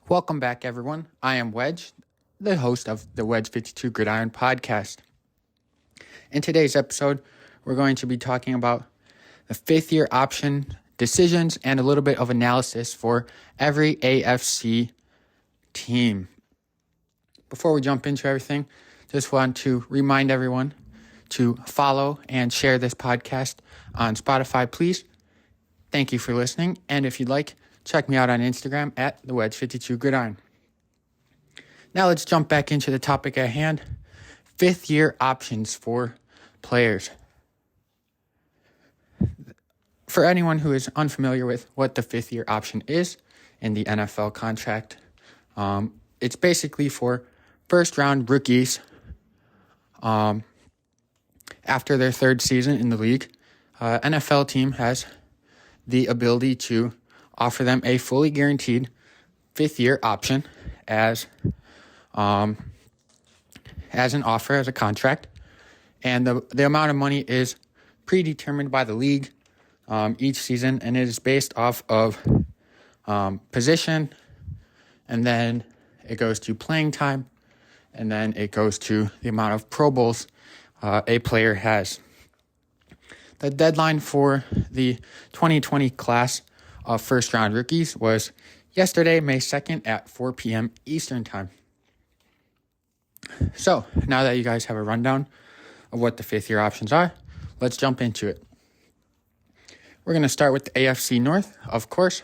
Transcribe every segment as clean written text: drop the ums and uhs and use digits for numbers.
Welcome back, everyone. I am Wedge, the host of the Wedge 52 Gridiron podcast. In today's episode, we're going to be talking about the fifth-year option decisions and a little bit of analysis for every AFC team. Before we jump into everything, just want to remind everyone to follow and share this podcast on Spotify, please. Thank you for listening, and if you'd like, check me out on Instagram at the Wedge 52 Gridiron. Now let's jump back into the topic at hand, fifth-year options for players. For anyone who is unfamiliar with what the fifth-year option is in the NFL contract, it's basically for first-round rookies after their third season in the league. NFL team has the ability to offer them a fully guaranteed fifth-year option as an offer, as a contract. And the amount of money is predetermined by the league each season, and it is based off of position, and then it goes to playing time, and then it goes to the amount of Pro Bowls a player has. The deadline for the 2020 class of first-round rookies was yesterday, May 2nd at 4 p.m. Eastern Time. So, now that you guys have a rundown of what the fifth-year options are, let's jump into it. We're going to start with the AFC North, of course.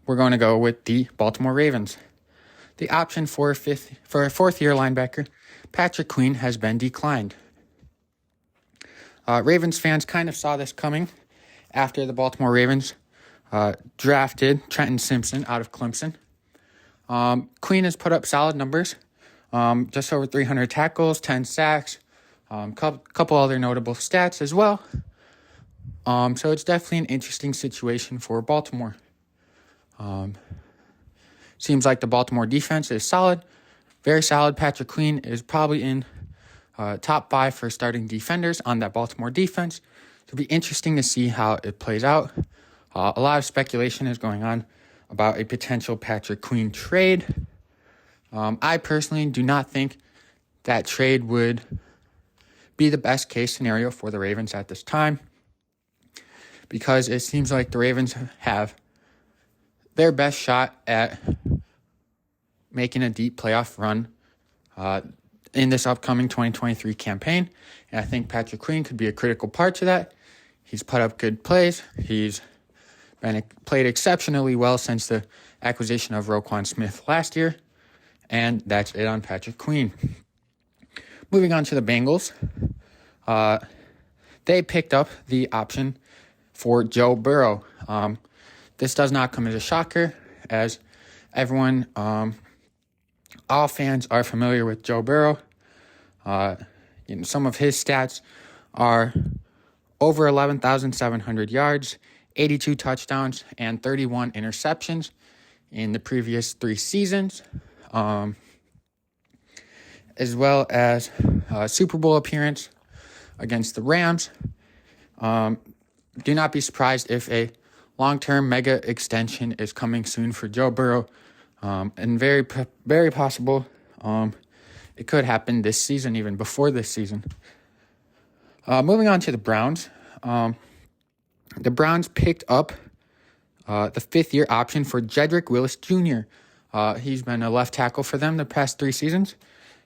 We're going to go with the Baltimore Ravens. The option for a fourth-year linebacker, Patrick Queen, has been declined. Ravens fans kind of saw this coming after the Baltimore Ravens drafted Trenton Simpson out of Clemson. Queen has put up solid numbers, just over 300 tackles, 10 sacks, couple other notable stats as well. So it's definitely an interesting situation for Baltimore. Seems like the Baltimore defense is solid, very solid. Patrick Queen is probably in top 5 for starting defenders on that Baltimore defense. It'll be interesting to see how it plays out. A lot of speculation is going on about a potential Patrick Queen trade. I personally do not think that trade would be the best case scenario for the Ravens at this time, because it seems like the Ravens have their best shot at making a deep playoff run in this upcoming 2023 campaign. And I think Patrick Queen could be a critical part to that. He's put up good plays. He's played exceptionally well since the acquisition of Roquan Smith last year. And that's it on Patrick Queen. Moving on to the Bengals. They picked up the option for Joe Burrow. This does not come as a shocker, as everyone, all fans are familiar with Joe Burrow. Some of his stats are over 11,700 yards, 82 touchdowns, and 31 interceptions in the previous 3 seasons, as well as a Super Bowl appearance against the Rams. Do not be surprised if a long-term mega extension is coming soon for Joe Burrow, and very possible it could happen this season, even before this season. Moving on to the Browns. The Browns picked up the fifth-year option for Jedrick Willis Jr. He's been a left tackle for them the past 3 seasons.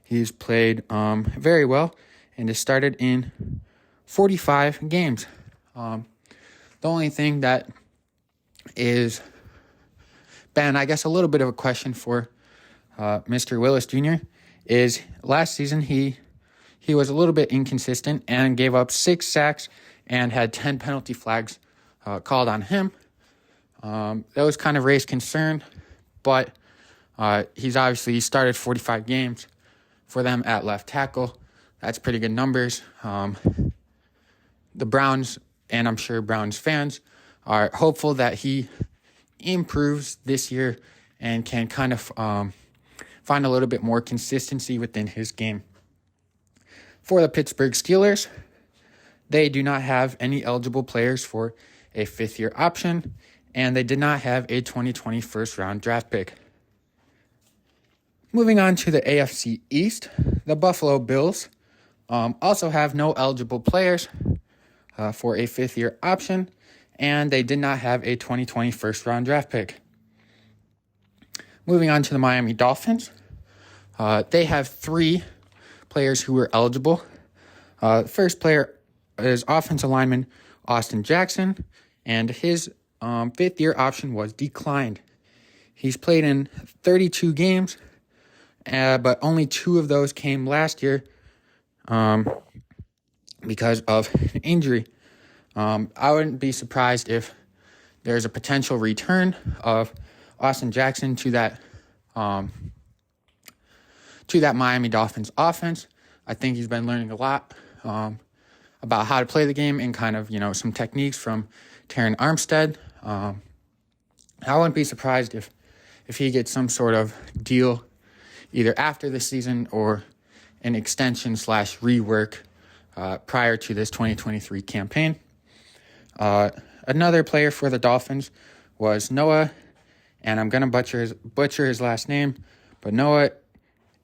He's played very well and has started in 45 games. The only thing that is been, I guess, a little bit of a question for Mr. Willis Jr. is last season he was a little bit inconsistent and gave up 6 sacks and had 10 penalty flags called on him. Those kind of raised concern, but he's obviously started 45 games for them at left tackle. That's pretty good numbers. The Browns, and I'm sure Browns fans, are hopeful that he improves this year and can kind of find a little bit more consistency within his game. For the Pittsburgh Steelers, they do not have any eligible players for a fifth-year option, and they did not have a 2020 first-round draft pick. Moving on to the AFC East, the Buffalo Bills also have no eligible players for a fifth-year option, and they did not have a 2020 first-round draft pick. Moving on to the Miami Dolphins, they have 3 players who were eligible. First player is offensive lineman Austin Jackson, and his fifth-year option was declined. He's played in 32 games, but only 2 of those came last year because of an injury. I wouldn't be surprised if there's a potential return of Austin Jackson to that Miami Dolphins offense. I think he's been learning a lot about how to play the game and kind of, some techniques from Terran Armstead. I wouldn't be surprised if he gets some sort of deal either after the season or an extension / rework prior to this 2023 campaign. Another player for the Dolphins was Noah, and I'm going to butcher his last name, but Noah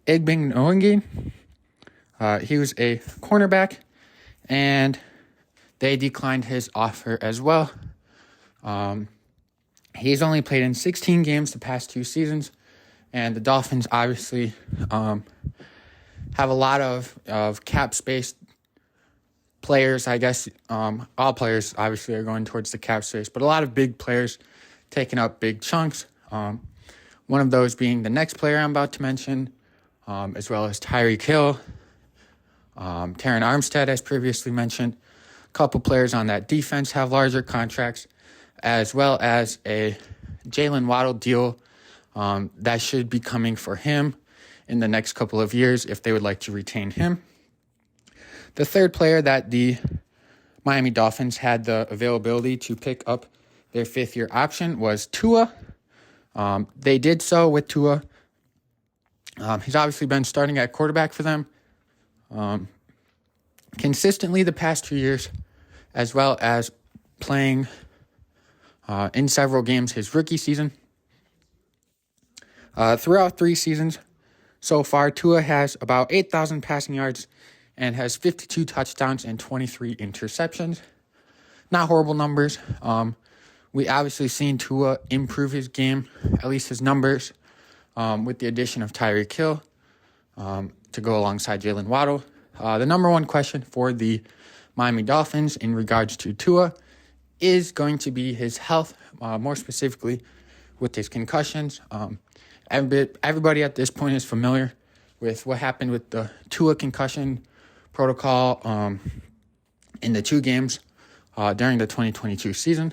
Igbinoghene. He was a cornerback, and they declined his offer as well. He's only played in 16 games the past 2 seasons, and the Dolphins obviously have a lot of cap space players. I guess all players obviously are going towards the cap space, but a lot of big players taking up big chunks. One of those being the next player I'm about to mention, as well as Tyreek Hill, Terran Armstead, as previously mentioned. A couple players on that defense have larger contracts, as well as a Jalen Waddle deal that should be coming for him in the next couple of years if they would like to retain him. The third player that the Miami Dolphins had the availability to pick up their fifth-year option was Tua. They did so with Tua. He's obviously been starting at quarterback for them consistently the past 2 years, as well as playing in several games his rookie season. Throughout 3 seasons so far, Tua has about 8,000 passing yards and has 52 touchdowns and 23 interceptions. Not horrible numbers. We obviously seen Tua improve his game, at least his numbers, with the addition of Tyreek Hill to go alongside Jalen Waddle. The number one question for the Miami Dolphins in regards to Tua is going to be his health, more specifically with his concussions. Everybody at this point is familiar with what happened with the Tua concussion protocol in the 2 games during the 2022 season.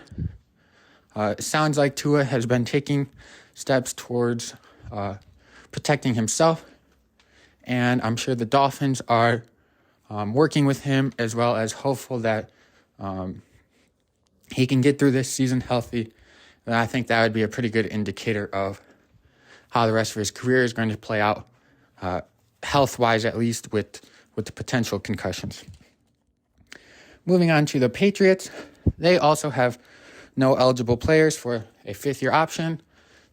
It sounds like Tua has been taking steps towards protecting himself, and I'm sure the Dolphins are working with him, as well as hopeful that he can get through this season healthy. And I think that would be a pretty good indicator of how the rest of his career is going to play out, health-wise at least, with the potential concussions. Moving on to the Patriots, they also have no eligible players for a fifth-year option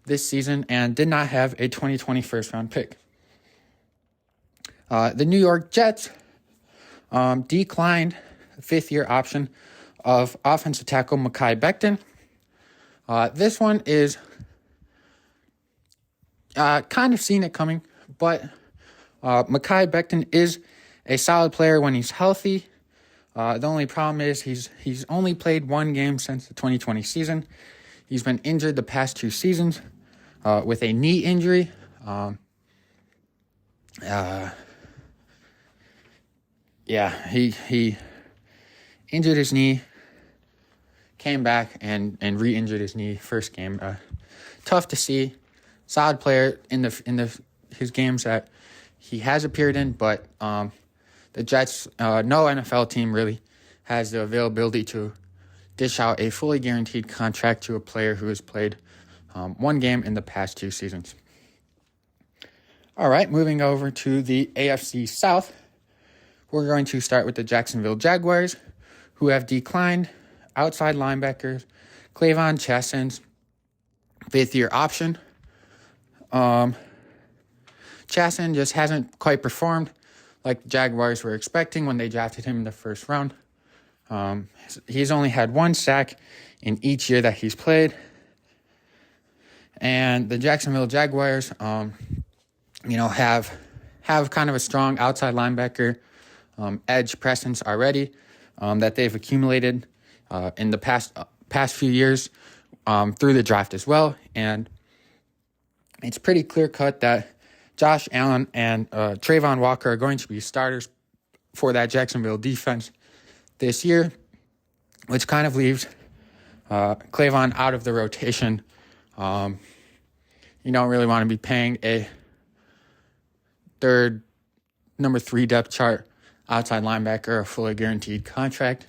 this season and did not have a 2020 first-round pick. The New York Jets declined the fifth-year option of offensive tackle Mekhi Becton. This one is kind of seen it coming, but Mekhi Becton is a solid player when he's healthy. The only problem is he's only played 1 game since the 2020 season. He's been injured the past 2 seasons with a knee injury. He injured his knee, came back and re-injured his knee first game. Tough to see. Solid player in his games that he has appeared in, but the Jets, no NFL team really has the availability to dish out a fully guaranteed contract to a player who has played 1 game in the past 2 seasons. All right, moving over to the AFC South, we're going to start with the Jacksonville Jaguars, who have declined outside linebackers Clavon Chasson's fifth-year option. Chasson just hasn't quite performed like the Jaguars were expecting when they drafted him in the first round. He's only had 1 sack in each year that he's played. And the Jacksonville Jaguars, have kind of a strong outside linebacker edge presence already that they've accumulated in the past few years through the draft as well. And it's pretty clear cut that Josh Allen and Trayvon Walker are going to be starters for that Jacksonville defense this year, which kind of leaves Clavon out of the rotation. You don't really want to be paying a third, number 3 depth chart outside linebacker a fully guaranteed contract,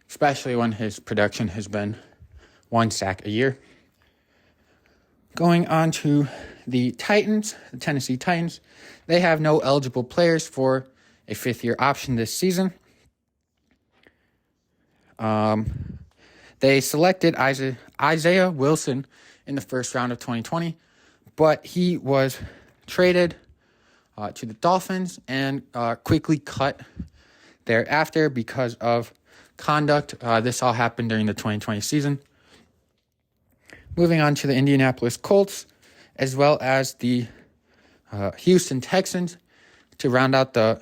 especially when his production has been 1 sack a year. Going on to the Titans, the Tennessee Titans, they have no eligible players for a 5th-year option this season. They selected Isaiah Wilson in the first round of 2020, but he was traded to the Dolphins and quickly cut thereafter because of conduct. This all happened during the 2020 season. Moving on to the Indianapolis Colts, as well as the Houston Texans, to round out the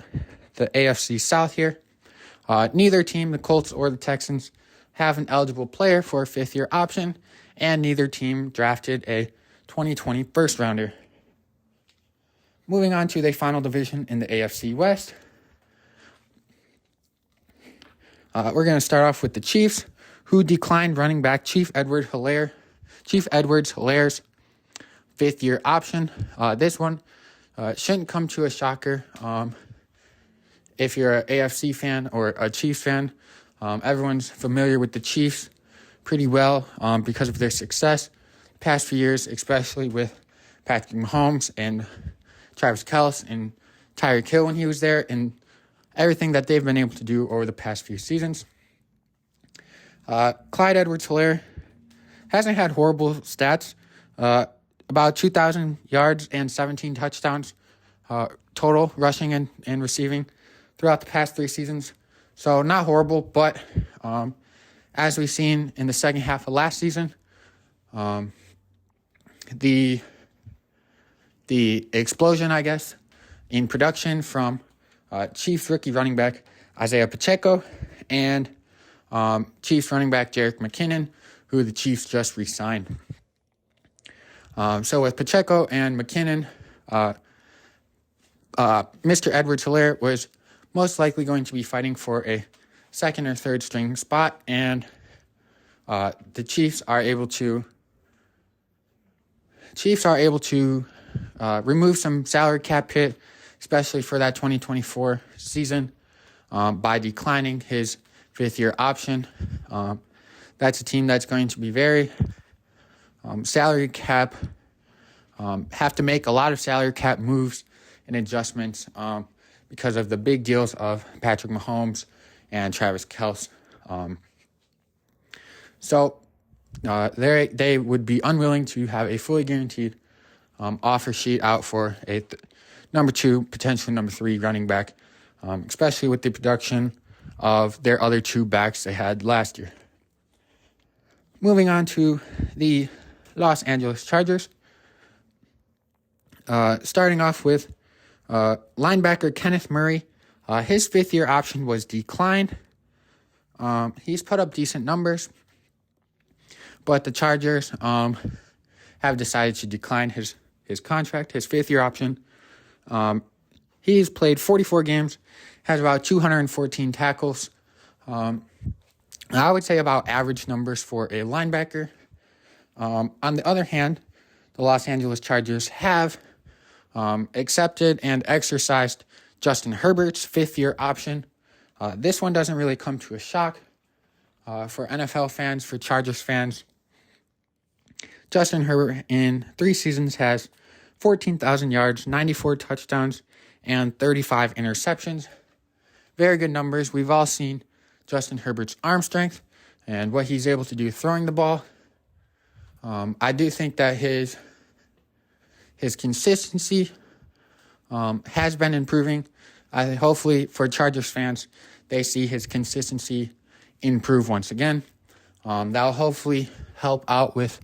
AFC South here. Neither team, the Colts or the Texans, have an eligible player for a 5th-year option, and neither team drafted a 2020 first-rounder. Moving on to the final division in the AFC West. We're going to start off with the Chiefs, who declined running back Chief Edwards Hilaire's 5th-year option. This one shouldn't come to a shocker. If you're an AFC fan or a Chiefs fan, everyone's familiar with the Chiefs pretty well because of their success the past few years, especially with Patrick Mahomes and Travis Kelce and Tyreek Hill when he was there, and everything that they've been able to do over the past few seasons. Clyde Edwards-Helaire hasn't had horrible stats. About 2,000 yards and 17 touchdowns total, rushing and receiving throughout the past 3 seasons. So not horrible, but as we've seen in the second half of last season, the explosion, I guess, in production from Chiefs rookie running back Isaiah Pacheco and Chiefs running back Jerick McKinnon, who the Chiefs just re-signed. So with Pacheco and McKinnon, Mr. Edwards-Helaire was most likely going to be fighting for a 2nd or 3rd string spot, and the Chiefs are able to remove some salary cap hit, especially for that 2024 season, by declining his 5th-year option. That's a team that's going to be very salary cap, have to make a lot of salary cap moves and adjustments because of the big deals of Patrick Mahomes and Travis Kelce. So they would be unwilling to have a fully guaranteed offer sheet out for a number 2, potentially number 3 running back, especially with the production of their other 2 backs they had last year. Moving on to the Los Angeles Chargers. Starting off with linebacker Kenneth Murray. His 5th-year option was declined. He's put up decent numbers, but the Chargers have decided to decline his contract, his 5th-year option. He's played 44 games, has about 214 tackles. I would say about average numbers for a linebacker. On the other hand, the Los Angeles Chargers have accepted and exercised Justin Herbert's 5th-year option. This one doesn't really come to a shock for NFL fans, for Chargers fans. Justin Herbert in 3 seasons has 14,000 yards, 94 touchdowns, and 35 interceptions. Very good numbers. We've all seen Justin Herbert's arm strength and what he's able to do throwing the ball. I do think that his consistency has been improving. Hopefully for Chargers fans, they see his consistency improve once again. That'll hopefully help out with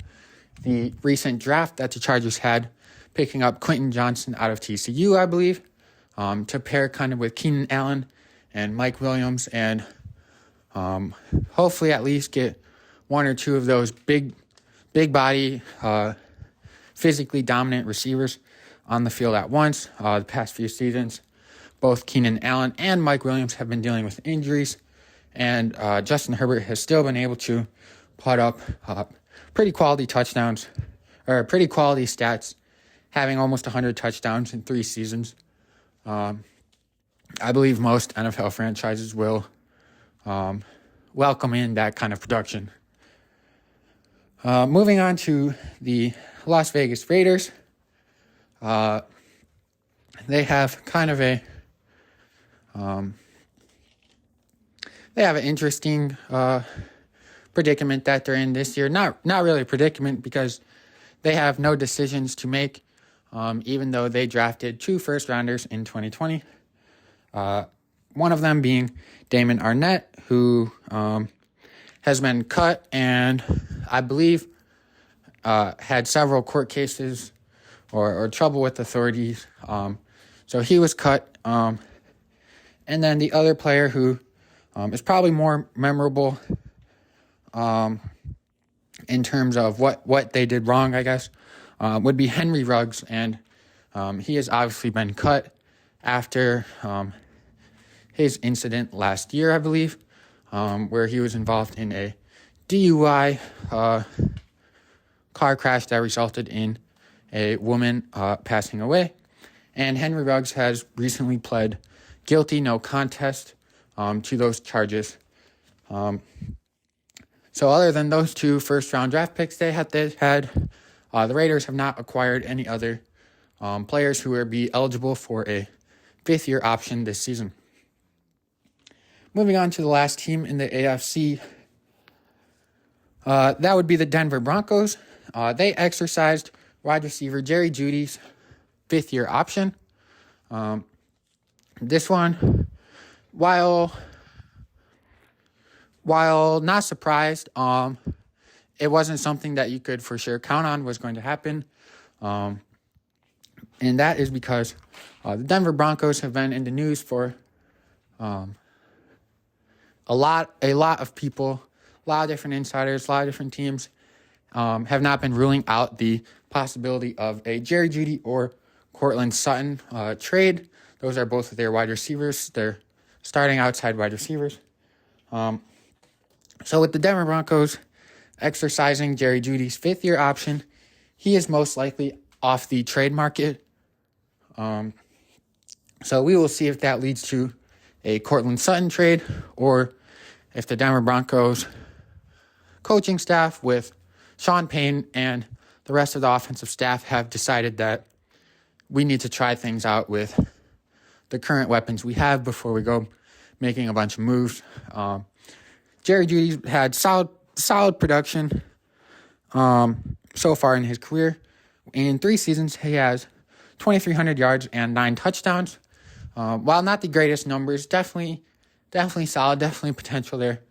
the recent draft that the Chargers had, picking up Quentin Johnson out of TCU, I believe, to pair kind of with Keenan Allen and Mike Williams, and hopefully at least get one or two of those big body, physically dominant receivers on the field at once. The past few seasons, both Keenan Allen and Mike Williams have been dealing with injuries, and Justin Herbert has still been able to put up pretty quality touchdowns, or pretty quality stats, having almost 100 touchdowns in 3 seasons. I believe most NFL franchises will welcome in that kind of production. Moving on to the Las Vegas Raiders. They have kind of they have an interesting predicament that they're in this year. Not really a predicament, because they have no decisions to make, even though they drafted 2 first-rounders in 2020. One of them being Damon Arnett, who has been cut and I believe had several court cases or trouble with authorities. So he was cut. And then the other player who is probably more memorable in terms of what they did wrong, I guess, would be Henry Ruggs. And he has obviously been cut after his incident last year, I believe, where he was involved in a DUI car crash that resulted in a woman passing away. And Henry Ruggs has recently pled guilty, no contest, to those charges. So other than those 2 first-round draft picks they had, the Raiders have not acquired any other players who will be eligible for a 5th-year option this season. Moving on to the last team in the AFC, that would be the Denver Broncos. They exercised wide receiver Jerry Jeudy's 5th-year option. This one, while not surprised, it wasn't something that you could for sure count on was going to happen. And that is because the Denver Broncos have been in the news for a lot of people, a lot of different insiders, a lot of different teams have not been ruling out the possibility of a Jerry Jeudy or Courtland Sutton trade. Those are both of their wide receivers. They're starting outside wide receivers. So with the Denver Broncos exercising Jerry Jeudy's 5th-year option, he is most likely off the trade market. So we will see if that leads to a Courtland Sutton trade, or if the Denver Broncos coaching staff with Sean Payton and the rest of the offensive staff have decided that we need to try things out with the current weapons we have before we go making a bunch of moves. Jerry Jeudy's had solid production so far in his career. In 3 seasons, he has 2,300 yards and 9 touchdowns. While not the greatest numbers, definitely solid, definitely potential there.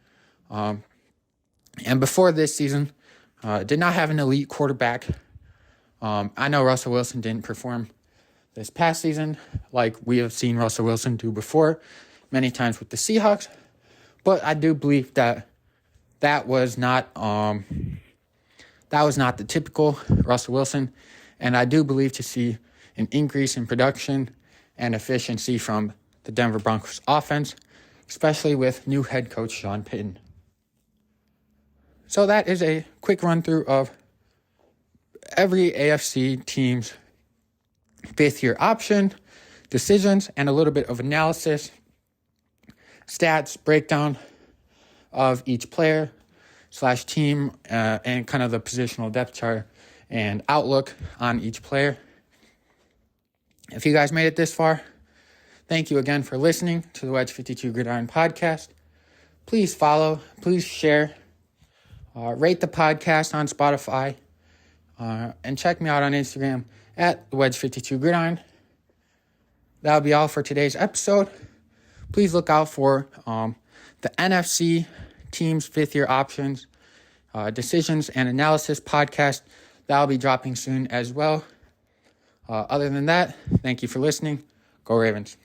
And before this season, did not have an elite quarterback. I know Russell Wilson didn't perform this past season like we have seen Russell Wilson do before, many times with the Seahawks. But I do believe that was not the typical Russell Wilson, and I do believe to see an increase in production and efficiency from the Denver Broncos offense, especially with new head coach Sean Payton. So that is a quick run through of every AFC team's 5th-year option, decisions, and a little bit of analysis, stats, breakdown of each player / team, and kind of the positional depth chart and outlook on each player. If you guys made it this far, thank you again for listening to the Wedge 52 Gridiron podcast. Please follow, please share, rate the podcast on Spotify, and check me out on Instagram at the Wedge 52 Gridiron. that'll be all for today's episode. Please look out for the NFC teams' fifth-year options, decisions and analysis podcast. That'll be dropping soon as well. Other than that, thank you for listening. Go Ravens.